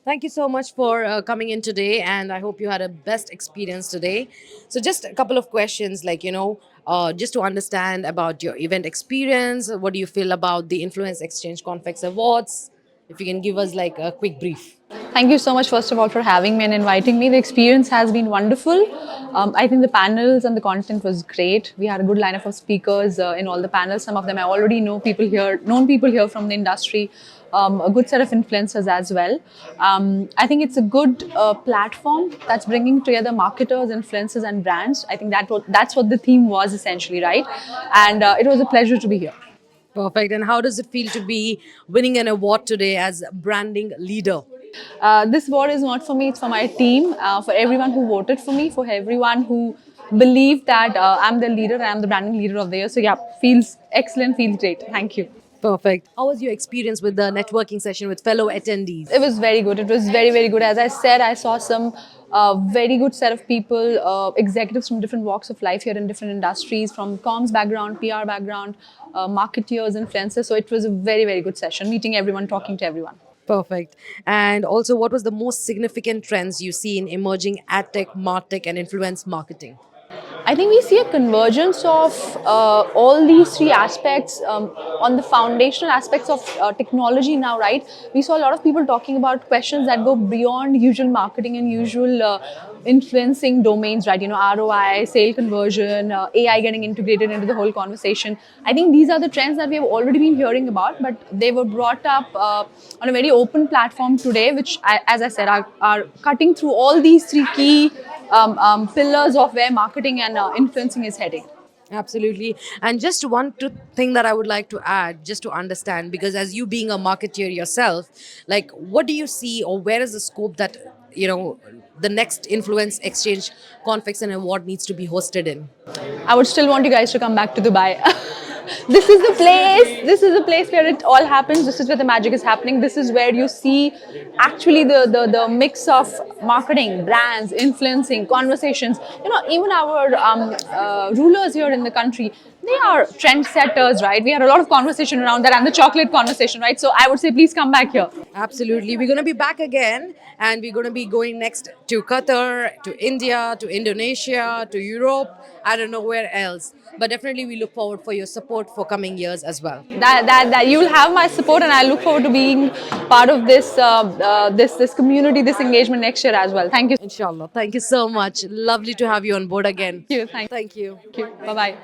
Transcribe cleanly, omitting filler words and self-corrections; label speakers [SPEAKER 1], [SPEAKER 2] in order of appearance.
[SPEAKER 1] Thank you so much for coming in today, and I hope you had a best experience today. So, just a couple of questions, just to understand about your event experience. What do you feel about the Influence Exchange Confex Awards? If you can give us like a quick brief.
[SPEAKER 2] Thank you so much, first of all, for having me and inviting me. The experience has been wonderful. I think the panels and the content was great. We had a good lineup of speakers in all the panels. Some of them I already known people here from the industry. A good set of influencers as well. I think it's a good platform that's bringing together marketers, influencers, and brands. I think that's what the theme was essentially, right? And it was a pleasure to be here.
[SPEAKER 1] Perfect. And how does it feel to be winning an award today as branding leader?
[SPEAKER 2] This award is not for me, it's for my team, for everyone who voted for me, for everyone who believed that I'm the leader, I'm the branding leader of the year. So, yeah, feels excellent, feels great. Thank you.
[SPEAKER 1] Perfect. How was your experience with the networking session with fellow attendees?
[SPEAKER 2] It was very good. It was very, very good. As I said, I saw some very good set of people, executives from different walks of life here in different industries, from comms background, PR background, marketeers, influencers. So it was a very, very good session, meeting everyone, talking to everyone.
[SPEAKER 1] Perfect. And also, what was the most significant trends you see in emerging ad tech, martech, and influence marketing?
[SPEAKER 2] I think we see a convergence of all these three aspects on the foundational aspects of technology now, right? We saw a lot of people talking about questions that go beyond usual marketing and usual influencing domains, right? ROI, sale conversion, AI getting integrated into the whole conversation. I think these are the trends that we have already been hearing about, but they were brought up on a very open platform today, which, as I said, are cutting through all these three key pillars of where marketing and influencing is heading.
[SPEAKER 1] Absolutely. And just thing that I would like to add, just to understand, because as you being a marketeer yourself, like what do you see or where is the scope that, the next Influence Exchange Confex and Award needs to be hosted in?
[SPEAKER 2] I would still want you guys to come back to Dubai. This is the place. This is the place where it all happens. This is where the magic is happening. This is where you see actually the mix of marketing, brands, influencing, conversations. Even our rulers here in the country, they are trendsetters, right? We had a lot of conversation around that and the chocolate conversation, right? So I would say, please come back here.
[SPEAKER 1] Absolutely. We're going to be back again, and we're going to be going next to Qatar, to India, to Indonesia, to Europe. I don't know where else. But definitely, we look forward for your support for coming years as well.
[SPEAKER 2] That you will have my support, and I look forward to being part of this community, this engagement next year as well. Thank you.
[SPEAKER 1] Inshallah. Thank you so much. Lovely to have you on board again.
[SPEAKER 2] Thank you.
[SPEAKER 1] Thank you.
[SPEAKER 2] Thank you. Bye bye.